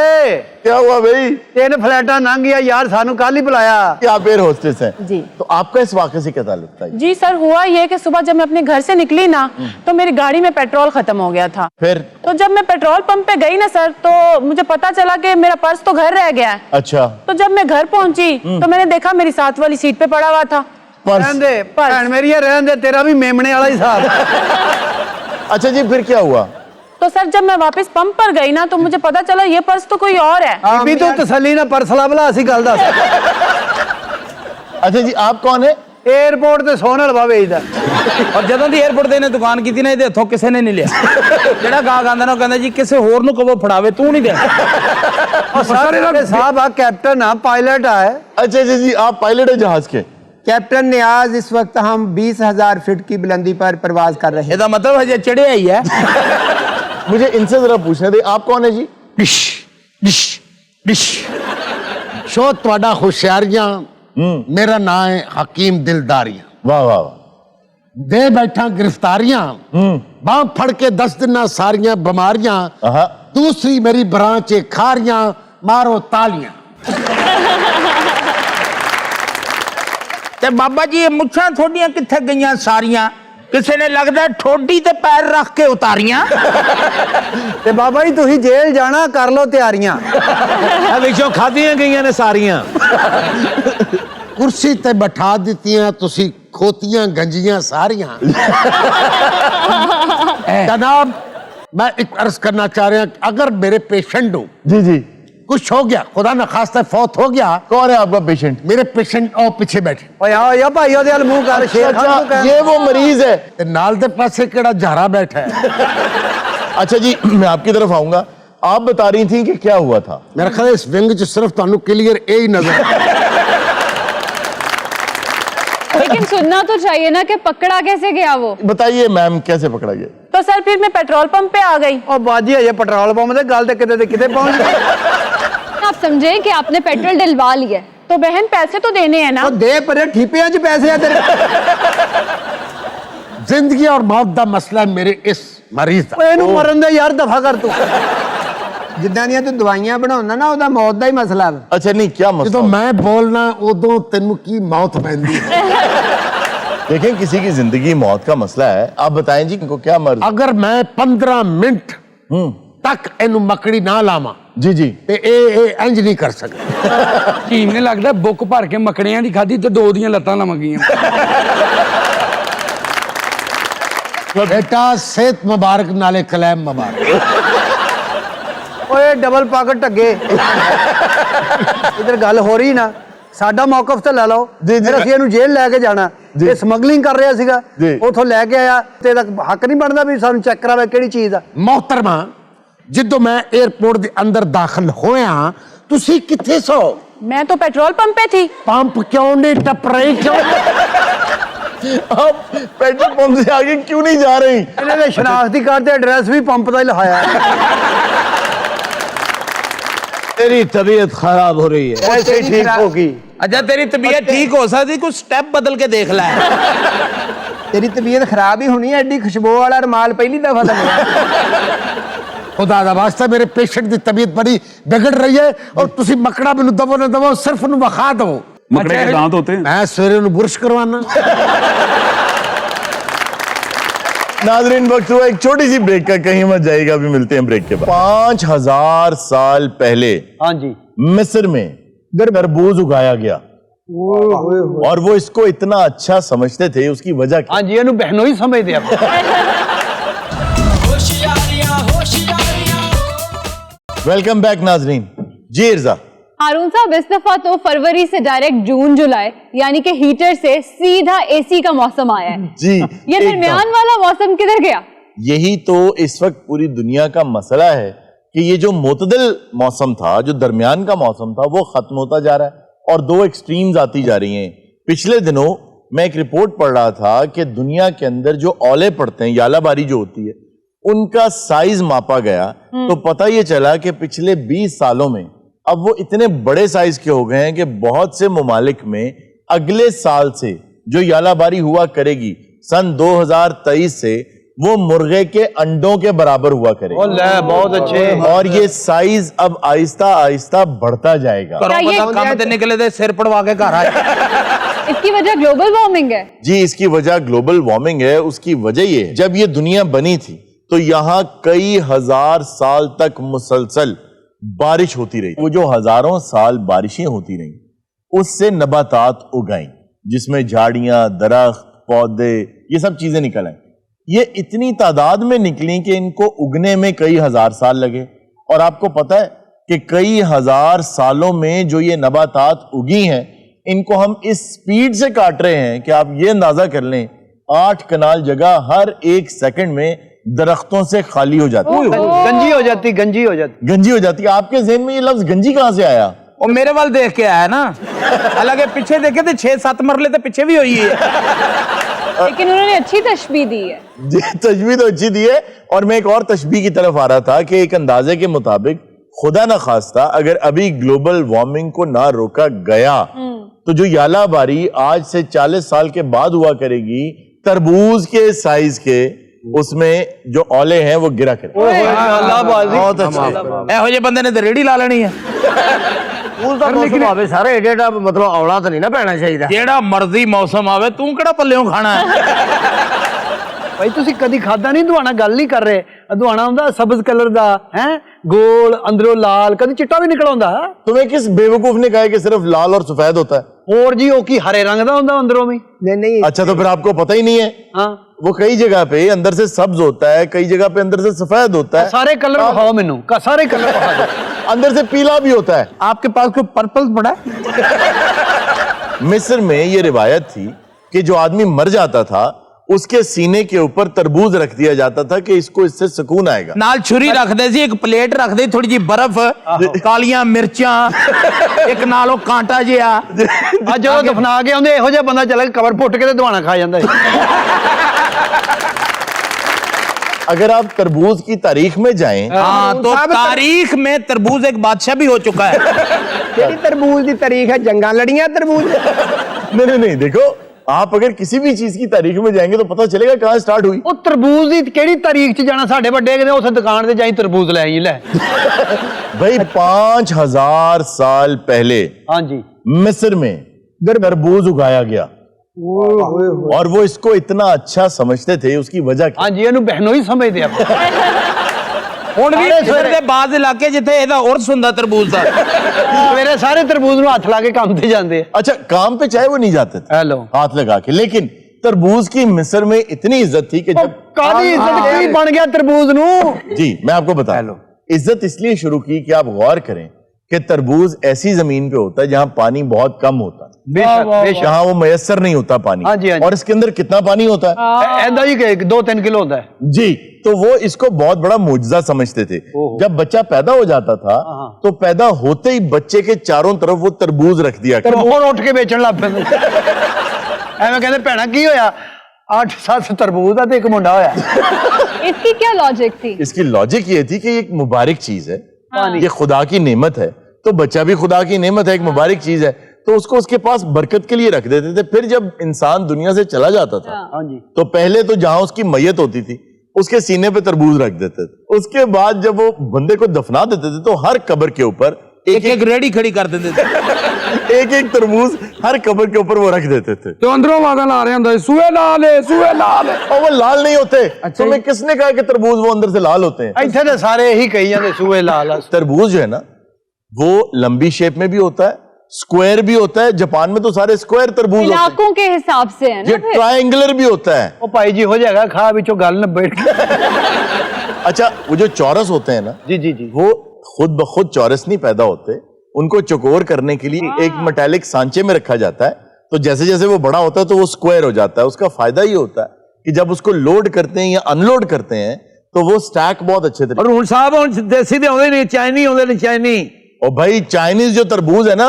क्या हुआ भाई? 3 फ्लाइटा लंघ गया यार, सानू कल ही बुलाया। आप एयर होस्टेस हैं जी। तो आपका इस वाकये से क्या ताल्लुक था? जी सर, हुआ ये कि सुबह जब मैं अपने घर से निकली ना तो मेरी गाड़ी में पेट्रोल खत्म हो गया था। फिर? तो जब मैं पेट्रोल पंप पे गई ना सर, तो मुझे पता चला कि मेरा पर्स तो घर रह गया है। अच्छा। तो जब मैं घर पहुंची तो मैंने देखा मेरी साथ वाली सीट पे पड़ा हुआ था रहन दे भैन मेरी, रहन दे, तेरा भी मेमने वाला ही साथ। अच्छा जी, फिर क्या हुआ? तो तो सर जब मैं वापस पंप पर गई ना तो मुझे पता चला ये पर्स तो कोई और है। ਬੀਬੀ ਤੂੰ ਤਸੱਲੀ ਨਾਲ ਪਰਸ ਲੱਭ ਲਾ ਅਸੀਂ ਗੱਲ ਦੱਸ अच्छा जी आप कौन है? 에어ਪੋਰਟ ਤੇ ਸੋਹਣ ਹਲਵਾ ਵੇਚਦਾ ਔਰ ਜਦੋਂ ਦੀ 에어ਪੋਰਟ ਦੇ ਨੇ ਦੁਕਾਨ ਕੀਤੀ ਨਾ ਇਹਦੇ ਹੱਥੋਂ ਕਿਸੇ ਨੇ ਨਹੀਂ ਲਿਆ। ਜਿਹੜਾ ਗਾਹਕ ਆਂਦਾ ਨਾ ਉਹ ਕਹਿੰਦਾ ਜੀ ਕਿਸੇ ਹੋਰ ਨੂੰ ਕਹੋ ਫੜਾਵੇ ਤੂੰ ਨਹੀਂ ਦੇ। ਸਾਰੇ ਸਾਹਿਬ ਆ ਕੈਪਟਨ ਆ ਪਾਇਲਟ ਆ अच्छा अच्छा जी आप पायलट है जहाज के? कैप्टन नियाज, इस वक्त हम 20,000 फीट की बुलंदी पर प्रवास कर रहे हैं। ਇਹਦਾ ਮਤਲਬ ਹਜੇ ਚੜਿਆ ਹੀ ਹੈ। मुझे इनसे जरा पूछना थे आप कौन है जी? डिश डिश डिश शो ਤੁਹਾਡਾ ਹੁਸ਼ਿਆਰੀਆਂ मेरा नाम है हकीम दिलदारिया वाह वाह वाह दे बैठा गिरफ्तारियां बांह फड़ के 10 दिन सारियां बीमारियां आहा। दूसरी मेरी ब्रांच खारियां मारो तालियां। ਤੇ ਬਾਬਾ ਜੀ ਇਹ ਮੁੱਛਾਂ ਤੁਹਾਡੀਆਂ ਕਿੱਥੇ ਗਈਆਂ ਸਾਰੀਆਂ? ਕਿਸੇ ਨੇ ਲੱਗਦਾ ਠੋਡੀ ਤੇ ਪੈਰ ਰੱਖ ਕੇ ਉਤਾਰੀਆਂ। ਤੇ ਬਾਬਾ ਜੀ ਤੁਸੀਂ ਜੇਲ੍ਹ ਜਾਣਾ ਕਰ ਲਓ ਤਿਆਰੀਆਂ ਇਹ ਵਿੱਚੋਂ ਖਾਧੀਆਂ ਗਈਆਂ ਨੇ ਸਾਰੀਆਂ। ਕੁਰਸੀ ਤੇ ਬਿਠਾ ਦਿੱਤੀਆਂ ਤੁਸੀਂ ਖੋਤੀਆਂ ਗੰਜੀਆਂ ਸਾਰੀਆਂ। जनाब मैं एक अर्ज करना चाह रहा हूं अगर मेरे पेशेंट हो जी जी कुछ हो गया खुदा न खास्ता फौत हो गया। कौन है आपका पेशेंट? मेरे पेशेंट और पीछे बैठे ਓਏ ਆ ਯਾ ਭਾਈ ਉਹਦੇ ਵੱਲ ਮੂੰਹ ਕਰ ਸ਼ੇਰ ਖਾਨ ਨੂੰ ਕਹਿ ये वो मरीज है। ते नाल दे पासे केड़ा जहरा बैठा है। अच्छा जी मैं आपकी तरफ आऊंगा। आप बता रही थी कि क्या हुआ था? मेरा ख्याल है इस विंग च सिर्फ तानू क्लियर ए ही नजर लेकिन सुनना तो चाहिए ना कि पकड़ा कैसे गया वो। बताइए मैम कैसे पकड़ा गया? तो सर फिर मैं पेट्रोल पंप पे आ गई। ਉਹ ਬਾਜੀ ਹਜੇ ਪੈਟਰੋਲ ਪੰਪ ਤੇ ਗੱਲ ਤੇ ਕਿਤੇ पहुंच गई। आप समझे कि आपने पेट्रोल डलवा लिया है। तो बहन पैसे तो देने हैं ना। ਉਹ ਦੇ ਪਰੇ ਠੀਪਿਆਂ 'ਚ ਪੈਸੇ ਆ ਤੇਰੇ। जिंदगी और मौत दा मसला है मेरे इस मरीज दा। ਓਏ ਇਹਨੂੰ ਮਰਨ ਦੇ ਯਾਰ ਦਫਾ ਕਰ ਤੂੰ। ਜਿੱਦਾਂ ਦੀਆਂ ਤੂੰ ਦਵਾਈਆਂ ਬਣਾਉਂਦਾ ਨਾ ਉਹਦਾ ਮੌਤ ਦਾ ਹੀ ਮਸਲਾ ਹੈ। अच्छा नहीं क्या ਜਦੋਂ मसला? ਮੈਂ ਬੋਲਣਾ ਉਦੋਂ ਤੈਨੂੰ ਕੀ ਮੌਤ ਪੈਂਦੀ ਹੈ। देखें किसी की जिंदगी मौत का मसला है। आप बताएं जी इनको क्या मर्ज? ਅਗਰ ਮੈਂ 15 ਮਿੰਟ ਤੱਕ ਇਹਨੂੰ ਮੱਕੜੀ ਨਾ ਲਾਵਾਂ जी जी ਤੇ ਇਹ ਇੰਜ ਨਹੀਂ ਕਰ ਸਕਦਾ। ਟੀਮ ਨੇ ਲੱਗਦਾ ਬੁੱਕ ਭਰ ਕੇ ਮਕੜਿਆਂ ਦੀ ਖਾਧੀ ਤੇ 2 ਦੀਆਂ ਲੱਤਾਂ ਲੰਮ ਗਈਆਂ। बेटा सेहत मुबारक नाले कलैम मुबारक। ਓਏ ਡਬਲ ਪੱਗ ਢੱਗੇ ਇਧਰ ਗੱਲ ਹੋ ਰਹੀ ਨਾ ਸਾਡਾ ਮੌਕਫ ਤੇ ਲੈ ਲਓ ਫਿਰ ਅਸੀਂ ਇਹਨੂੰ ਜੇਲ੍ਹ ਲੈ ਕੇ ਜਾਣਾ। ਇਹ ਸਮਗਲਿੰਗ ਕਰ ਰਿਹਾ ਸੀਗਾ ਉਥੋਂ ਲੈ ਕੇ ਆਇਆ ਤੇ ਇਹਦਾ ਹੱਕ ਨਹੀਂ ਬਣਦਾ ਵੀ ਸਾਨੂੰ ਚੈੱਕ ਕਰਾਵੇ ਕਿਹੜੀ ਚੀਜ਼ ਦਾ। मोहतरमा ਜਦੋਂ ਮੈਂ 에어ਪੋਰਟ ਦੇ ਅੰਦਰ ਦਾਖਲ ਹੋਇਆ ਤੁਸੀਂ ਕਿੱਥੇ ਸੋ? मैं तो पेट्रोल पंप पे थी। पंप क्यों नहीं टप रही क्यों? आप पेट्रोल पंप से आगे क्यों नहीं जा रही? ਇਹਨੇ ਦੇ ਸ਼ਨਾਖਤੀ ਕਾਰਡ ਤੇ ਐਡਰੈਸ ਵੀ ਪੰਪ ਦਾ ਹੀ ਲਿਖਾਇਆ। तेरी तबीयत खराब हो रही है। ऐसे ही ठीक होगी। ਅੱਛਾ ਤੇਰੀ ਤਬੀਅਤ ਠੀਕ ਹੋ ਸਕਦੀ ਕੁਝ ਸਟੈਪ ਬਦਲ ਕੇ ਦੇਖ ਲੈ। ਤੇਰੀ ਤਬੀਅਤ ਖਰਾਬ ਹੀ ਹੋਣੀ ਹੈ। ਐਡੀ ਖੁਸ਼ਬੂ ਵਾਲਾ ਰਮਾਲ ਪਹਿਲੀ ਦਫਾ ਤਾਂ ਮਿਲਿਆ। खुदा दा वास्ता मेरे पेशेंट की तबीयत बड़ी बिगड़ रही है और तुसी मकड़ा मैनू दवो ना दवो सिर्फ उन्हें विखा दो। मकड़े के दांत होते हैं। मैं सवेरे उन्हें बुरश करवाना। नाजरीन वक्त हुआ एक छोटी सी ब्रेक का, कहीं मत जाएगा। अभी मिलते हैं ब्रेक के बाद। 5000 साल पहले हाँ जी मिस्र में तरबूज उगाया गया और वो इसको इतना अच्छा समझते थे। उसकी वजह क्या? हाँ जी ਇਹਨੂੰ ਬਹਿਨੋਂ ਹੀ ਸਮਝਦੇ ਆ। वेलकम बैक नाजरीन। जी इर्जा। हारून साहब इस दफा तो फरवरी से डायरेक्ट जून जुलाई यानी कि हीटर से सीधा एसी का मौसम आया है। जी ये दरमियान वाला मौसम किधर गया? यही तो इस वक्त पूरी दुनिया का मसला है कि ये जो मोतदल मौसम था, जो दरमियान का मौसम था, वो खत्म होता जा रहा है और दो एक्सट्रीम्स आती जा रही हैं। पिछले दिनों मैं एक रिपोर्ट पढ़ रहा था कि दुनिया के अंदर जो औले पड़ते हैं, यालाबारी जो होती है, उनका साइज मापा गया तो पता ये चला कि पिछले 20 सालों में अब वो इतने बड़े साइज के हो गए हैं कि बहुत से ममालिक में अगले साल से जो यालाबारी हुआ करेगी सन 2023 से वो मुर्गे के अंडों के बराबर हुआ करेगी। बहुत अच्छे। और ये साइज अब आहिस्ता आहिस्ता बढ़ता जाएगा। काम ते निकले थे सिर पड़वा के घर आए। इसकी वजह ग्लोबल वार्मिंग है। जी इसकी वजह ग्लोबल वार्मिंग है। उसकी वजह ये है, जब ये दुनिया बनी थी तो यहाँ कई हजार साल तक मुसलसल बारिश होती रही। वो जो हजारों साल बारिशें होती रही उससे नबातात उगाई जिसमें झाड़ियां, दरख्त, पौधे, ये सब चीजें निकल आई। ये इतनी तादाद में निकली कि इनको उगने में कई हजार साल लगे। और आपको पता है कि कई हजार सालों में जो ये नबातात उगी हैं, इनको हम इस स्पीड से काट रहे हैं कि आप ये अंदाजा कर लें 8 कनाल जगह हर 1 सेकंड में दरख्तों से खाली हो जाती है, गंजी हो जाती, गंजी हो जाती। गंजी हो जाती है। आपके ज़हन में ये लफ्ज गंजी कहां से आया? और मेरे वाल देख के आया ना, हालांकि पीछे देखे थे 6-7 मरले तो पीछे भी हुई है। लेकिन उन्होंने अच्छी तशबीह दी है। जी, तशबीह तो अच्छी दी है। और मैं एक और तशबीह की तरफ आ रहा था कि एक अंदाजे के मुताबिक खुदा न खास्ता अगर अभी ग्लोबल वार्मिंग को ना रोका गया तो जो यालाबारी आज से 40 साल के बाद हुआ करेगी, तरबूज के साइज के उसमें जो औले हैं वो गिरा करें। बहुत अच्छे। ਇਹੋ ਜਿਹੇ ਬੰਦੇ ਨੇ ਤੇ ਰੇੜੀ ਲਾ ਲੈਣੀ ਹੈ। ਉਹਦਾ ਮੌਸਮ ਆਵੇ ਸਾਰੇ ਏਡਾ ਏਡਾ ਮਤਲਬ ਔਲਾ ਤਾਂ ਨਹੀਂ ਨਾ ਪੈਣਾ ਚਾਹੀਦਾ। ਜਿਹੜਾ ਮਰਜ਼ੀ ਮੌਸਮ ਆਵੇ ਤੂੰ ਕਿਹੜਾ ਪੱਲਿਓਂ ਖਾਣਾ ਹੈ। ਭਾਈ ਤੁਸੀਂ ਕਦੀ ਖਾਦਾ ਨਹੀਂ ਦੁਆਣਾ, ਗੱਲ ਨਹੀਂ ਕਰ ਰਹੇ। ਦੁਆਣਾ ਹੁੰਦਾ ਸਬਜ਼ ਕਲਰ ਦਾ ਹੈ, गोल अंदरों लाल, कभी चिट्टा भी निकल आंदा। तुम्हें किस बेवकूफ ने कहा कि सिर्फ लाल और सफेद होता है? और जी वो की हरे रंग दा होंदा अंदरों में। नहीं अच्छा, तो फिर आपको पता ही नहीं है। हाँ, वो कई जगह पे अंदर से सब्ज होता है, कई जगह पे अंदर से सफेद होता है। सारे कलर दिखाओ मेनू, सारे कलर दिखा दो। अंदर से पीला भी होता है। आपके पास कोई पर्पल पड़ा है? मिस्र में ये रिवायत थी कि जो आदमी मर जाता था उसके सीने के ऊपर तरबूज रख दिया जाता था कि इसको इससे सुकून आएगा। नाल छुरी रख दे सी, एक प्लेट रख दे, थोड़ी जी बर्फ, कालियां मिर्चां, एक नालो कांटा जिहा। आज जो दफना के आंदे इहो जिहा बंदा चला कवर पुट के ते दवाना खा जांदा है। अगर आप तरबूज की तारीख में जाएं, हाँ, तो तारीख में तरबूज एक बादशाह भी हो चुका है। तेरी तरबूज की तारीख है, जंगा लड़ियां तरबूज। नहीं, देखो आप अगर किसी भी चीज की तारीख में जाएंगे तो पता चलेगा कहां स्टार्ट हुई। ਉਹ ਤਰਬੂਜ਼ ਦੀ ਕਿਹੜੀ ਤਾਰੀਖ 'ਚ ਜਾਣਾ? ਸਾਡੇ ਵੱਡੇ ਕਹਿੰਦੇ ਉਸ ਦੁਕਾਨ ਤੇ ਜਾਈ ਤਰਬੂਜ਼ ਲੈ ਆਈ ਲੈ। भाई 5000 साल पहले हाँ जी मिस्र में तरबूज उगाया गया और वो इसको इतना अच्छा समझते थे। उसकी वजह क्या? हाँ जी, ਇਹਨੂੰ ਬਹਿਨੋ ਹੀ ਸਮਝਦੇ ਆ। ਹੁਣ ਵੀ ਮਿਸਰ ਦੇ ਬਾਜ਼ ਇਲਾਕੇ ਜਿੱਥੇ ਇਹਦਾ ਉਰਸ ਹੁੰਦਾ ਤਰਬੂਜ਼ ਦਾ, ਸਵੇਰੇ ਸਾਰੇ ਤਰਬੂਜ਼ ਨੂੰ ਹੱਥ ਲਾ ਕੇ ਕੰਮ ਤੇ ਜਾਂਦੇ ਆ। अच्छा, काम पे चाहे वो नहीं जाते थे हेलो हाथ लगा के, लेकिन तरबूज की मिस्र में इतनी इज्जत थी कि जब ਕਾਦੀ ਇੱਜ਼ਤ ਕੀ ਬਣ ਗਿਆ ਤਰਬੂਜ਼ ਨੂੰ? जी मैं आपको बता लो, इज्जत इसलिए शुरू की कि आप गौर करें कि तरबूज ऐसी जमीन पे होता है जहां पानी बहुत कम होता है, बेशक जहां वो मयसर नहीं होता पानी। हाँ जी, हाँ जी। और इसके अंदर कितना पानी होता है? ऐदा ही 2-3 किलो होता है जी। तो वो इसको बहुत बड़ा मुजजा समझते थे। जब बच्चा पैदा हो जाता था तो पैदा होते ही बच्चे के चारों तरफ वो तरबूज रख दिया। तरबूज उठ के बेचण लग पैंदे। ਐਵੇਂ ਕਹਿੰਦੇ ਭੈਣਾ ਕੀ ਹੋਇਆ? 8-7 तरबूज ਦਾ ਤੇ ਇੱਕ ਮੁੰਡਾ ਹੋਇਆ। इसकी क्या लॉजिक थी? इसकी लॉजिक ये थी कि ये एक मुबारक चीज है, ये खुदा की नेमत है, तो बच्चा भी खुदा की नेमत है, एक मुबारक चीज है, तो उसको उसके पास बरकत के लिए रख देते थे। फिर जब इंसान दुनिया से चला जाता था तो पहले तो जहां उसकी मैयत होती थी उसके सीने पे तरबूज रख देते थे। उसके बाद जब वो बंदे को दफना देते थे तो हर कब्र के ऊपर एक रेडी खड़ी कर देते थे। एक तरबूज हर कब्र के ऊपर वो रख देते थे। तो अंदरों वादा ला रहे हैं, सुए लाल है, सुए लाल है। और वो लाल नहीं होते। तुम्हें किसने कहा कि तरबूज वो अंदर से लाल होते हैं? ਇੱਥੇ ਤੇ ਸਾਰੇ ਇਹੀ ਕਹੀ ਜਾਂਦੇ ਸੂਏ ਲਾਲ ਆ। तरबूज जो है ना वो लंबी शेप में भी होता है, स्क्वायर भी होता है। जापान में तो सारे स्क्वायर तरबूज होते हैं। इलाकों के हिसाब से है ये ना फिर? ट्रायंगुलर भी होता है। ਉਹ ਭਾਈ ਜੀ ਹੋ ਜਾਏਗਾ ਖਾ ਵਿੱਚੋਂ ਗੱਲ ਨਾ बैठ के। अच्छा, वो जो चौरस होते हैं ना, जी जी जी, वो खुद ब खुद चौरस नहीं पैदा होते, उनको चौकोर करने के लिए एक मेटालिक सांचे में रखा जाता है। तो जैसे जैसे वो बड़ा होता है तो वो स्क्वायर हो जाता है। उसका फायदा ये होता है कि जब उसको लोड करते हैं या अनलोड करते हैं तो वो स्टैक बहुत अच्छे तरीके। और ਹੁਣ ਸਾਹਿਬ ਹੁਣ ਦੇਸੀ ਦੇ ਆਉਂਦੇ ਨਹੀਂ, ਚਾਈਨੀ ਆਉਂਦੇ ਨੇ, ਚਾਈਨੀ। और भाई चाइनीज जो तरबूज है ना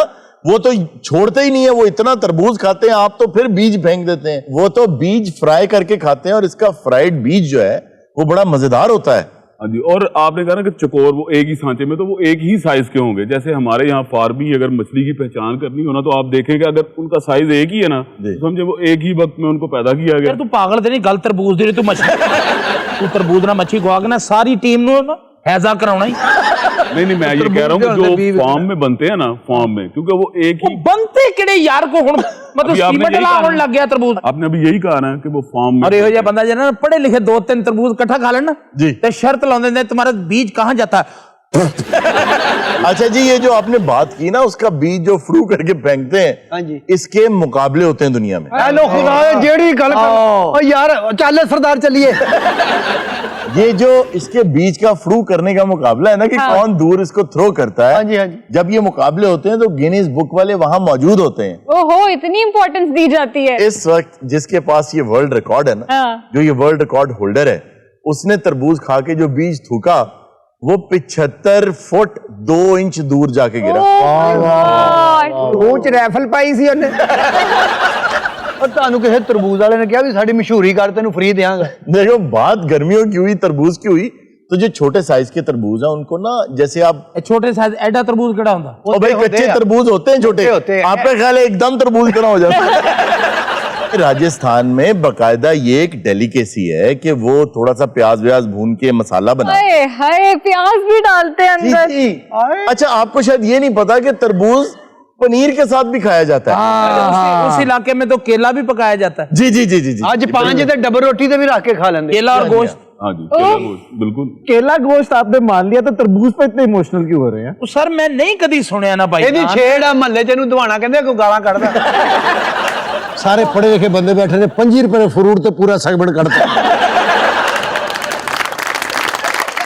वो तो छोड़ते ही नहीं है, वो इतना तरबूज खाते हैं आप तो फिर बीज फेंक देते हैं। वो तो बीज फ्राई करके खाते हैं और इसका फ्राइड बीज जो है वो बड़ा मजेदार होता है। हाँ जी। और आपने कहा ना कि चकोर वो एक ही सांचे में, तो वो एक ही साइज के होंगे। जैसे हमारे यहाँ फार्मी अगर मछली की पहचान करनी हो ना तो आप देखेंगे अगर उनका साइज एक ही है ना तो समझे वो एक ही वक्त में उनको पैदा किया गया। तू पागल ते नहीं, गल तरबूज दी तू मछली तू तरबूज ना मच्छी खवा के ना सारी टीम नु हैजा कराउना ही। नहीं, मैं ये कह रहा हूँ कि जो फार्म में बनते हैं ना, फार्म में, क्योंकि वो एक ही बनते किड़े यार को हुन मतलब सीमेंट लाउन लग गया तरबूज। आपने अभी यही कहा ना कि वो फार्म में। और ये जो बंदा जो ना पढ़े लिखे 2-3 तरबूज इकट्ठा खा लेना जी, ते शर्त लाਉਂਦੇ ਨੇ तुम्हारा बीज कहां जाता है? अच्छा जी, ये जो आपने बात की ना, उसका बीज जो फ्रू करके फेंकते हैं, हाँ जी। इसके मुकाबले होते हैं दुनिया में। हेलो खुदा जेड़ी गल कर यार, चल सरदार चलिए। ये जो इसके बीज का फ्रू करने का मुकाबला है ना, कि कौन दूर इसको थ्रो करता है। हाँ जी, हाँ जी। जब ये मुकाबले होते हैं तो गिनीज बुक वाले वहां मौजूद होते हैं। ओहो, इतनी इंपॉर्टेंस दी जाती है। इस वक्त जिसके पास ये वर्ल्ड रिकॉर्ड है ना, हाँ। जो ये वर्ल्ड रिकॉर्ड होल्डर है, उसने तरबूज खा के जो बीज थूका, वो 75 फुट 2 इंच दूर जाके गिरा। ਮੂੰਹ ਚ ਰੈਫਲ ਪਾਈ ਸੀ ਉਹਨੇ। ਤੁਹਾਨੂੰ ਕਿਸੇ ਤਰਬੂਜ ਵਾਲੇ ਨੇ ਕਿਹਾ ਵੀ ਸਾਡੀ ਮਸ਼ਹੂਰੀ ਕਰ, ਤੈਨੂੰ ਫ੍ਰੀ ਦੇਵਾਂਗਾ। देखो, बात गर्मियों की हुई, तरबूज की हुई, तो जो छोटे साइज के तरबूज हैं उनको ना, जैसे आप छोटे साइज एडा तरबूज केड़ा हुंदा? ओ भाई, कच्चे तरबूज होते हैं छोटे, आपका ख्याल है एकदम तरबूज तरह हो जाता है। राजस्थान में बकायदा ये एक डेलिकेसी है कि वो थोड़ा सा प्याज व्याज भून के मसाला बनाते हैं। हाय हाय, प्याज भी डालते हैं अंदर। अच्छा, आपको शायद ये नहीं पता कि तरबूज पनीर के साथ भी खाया जाता है। उस इलाके में तो केला भी पकाया जाता है। जी जी जी जी जी। आज 5 ते डबल रोटी ते भी रख के खा लेंगे। केला और गोश्त। हाँ जी, केला गोश्त, बिल्कुल। केला गोश्त आपने मान लिया, तो तरबूज पे इतने इमोशनल क्यों हो रहे हैं? सर मैं नहीं कदी सुनिया ना भाई। ਇਹਦੀ ਛੇੜ ਆ ਮਹੱਲੇ ਚ, ਇਹਨੂੰ ਦਵਾਣਾ ਕਹਿੰਦੇ, ਕੋਈ ਗਾਲਾਂ ਕੱਢਦਾ। सारे पढ़े लिखे बंदे बैठे थे, 5 रुपए फ्रूट तो पूरा सेगमेंट करते।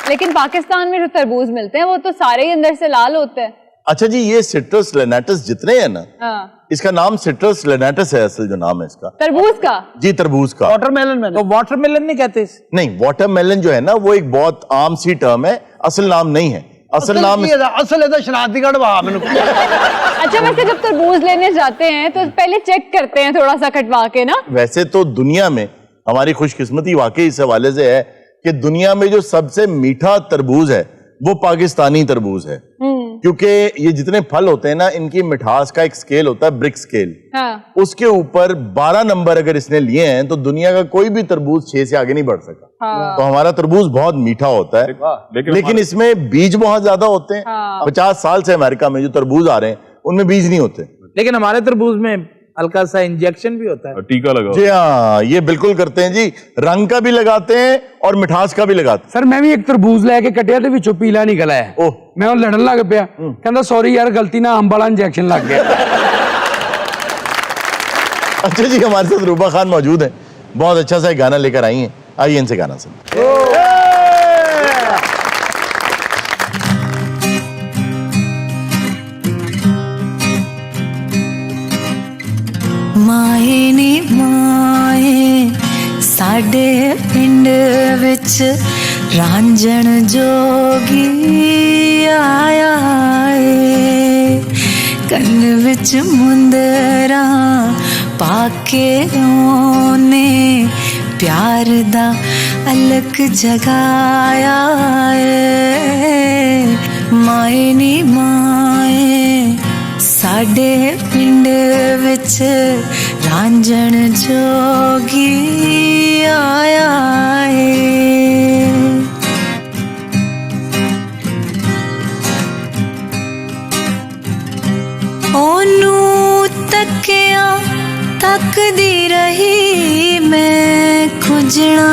लेकिन पाकिस्तान में जो तरबूज मिलते हैं वो तो सारे ही अंदर से लाल होते हैं। अच्छा जी, ये सिट्रस लेनेटस जितने हैं ना, हाँ। इसका नाम सिट्रस लेनेटस है, असल जो नाम है इसका। तरबूज का? जी, तरबूज का। वाटरमेलन में तो वाटरमेलन नहीं कहते इसे? नहीं, वाटरमेलन जो है ना, वो एक बहुत आम सी टर्म है, असल नाम नहीं है। असल नाम असल ਇਹਦਾ ਸ਼ਨਾਖਤੀ ਕਾਰਡ ਵਾ ਮੈਨੂੰ। अच्छा, वैसे जब तरबूज लेने जाते हैं तो पहले चेक करते हैं थोड़ा सा कटवा के ना। वैसे तो दुनिया में हमारी खुशकिस्मती वाकई इस हवाले से है कि दुनिया में जो सबसे मीठा तरबूज है वो पाकिस्तानी तरबूज है। क्योंकि ये जितने फल होते हैं ना, इनकी मिठास का एक स्केल होता है, ब्रिक स्केल। हाँ। उसके ऊपर 12 नंबर अगर इसने लिए हैं तो दुनिया का कोई भी तरबूज 6 से आगे नहीं बढ़ सका। हाँ। तो हमारा तरबूज बहुत मीठा होता है, लेकिन इसमें बीज बहुत ज्यादा होते हैं। हाँ। 50 साल से अमेरिका में जो तरबूज आ रहे हैं उनमें बीज नहीं होते। लेकिन हमारे तरबूज में हल्का सा इंजेक्शन भी होता है। टीका लगा। जी हाँ, ये बिल्कुल करते हैं जी, रंग का भी लगाते हैं और मिठास का भी लगाते सर मैं भी एक तरबूज लेके कटिया ते विचों पीला निकल आया। ओह। मैं ਉਹ ਲੜਨ ਲੱਗ ਪਿਆ, ਕਹਿੰਦਾ ਸੌਰੀ ਯਾਰ ਗਲਤੀ ਨਾਲ ਅੰਬ ਵਾਲਾ ਇੰਜੈਕਸ਼ਨ ਲੱਗ ਗਿਆ। अच्छा जी, हमारे साथ रूबा खान मौजूद है, बहुत अच्छा सा एक गाना लेकर आई हैं, आइए इनसे गाना सुनते हैं। माए नी माए साडे पिंड विच रांझण जोगी आया है, कन विच मुंदरा पाके ओने प्यार दा अलग जगाया है। माए नी माए साडे पिंड विच रांझण जोगी आया है। ओनू तकिया तकदी रही मैं, खुजना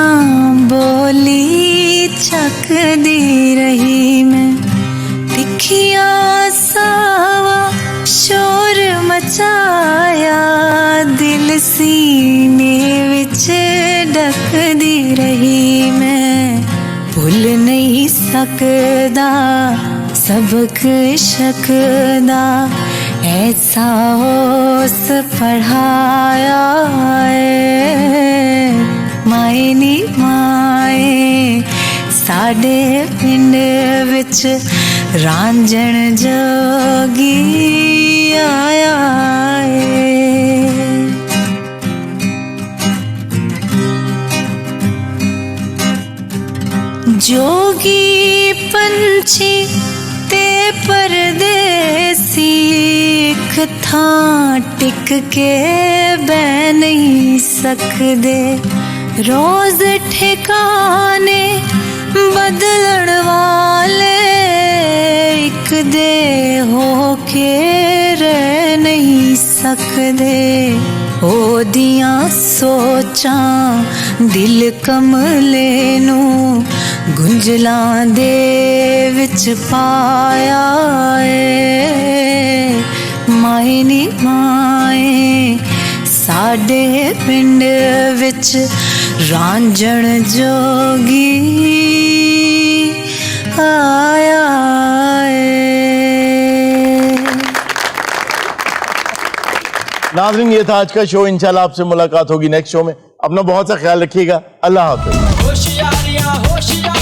बोली चकदी रही मैं, दिखिया सावा शोर मचाया, दिल सीने विच ढकदी रही मैं, भूल नहीं सकदा सबक शकदा, ऐसा होस पढ़ाया है। माए नी माए साडे पिंड विच रांझण जोगी आया है। जोगी पंछी ते परदेसी एक थां टिक के बह नहीं सकदे, रोज ठिकाने बदलण वाले एक दे हो के रह नहीं सकदे। ओदियां सोचां दिल कमले नू ਗੁੰਝਲਾਂ ਦੇ ਵਿੱਚ ਪਾਇਆ ਏ ਮਾਏ ਨੀ ਮਾਏ ਸਾਡੇ ਪਿੰਡ ਵਿੱਚ ਰਾਂਝਣ ਜੋਗੀ ਆਇਆ ਏ। नाज़रीन, ये था आज का शो। इंशाल्लाह आपसे मुलाकात होगी नेक्स्ट शो में। अपना बहुत सा ख्याल रखिएगा। अल्लाह हाफ़िज़। होशियारियां होशियार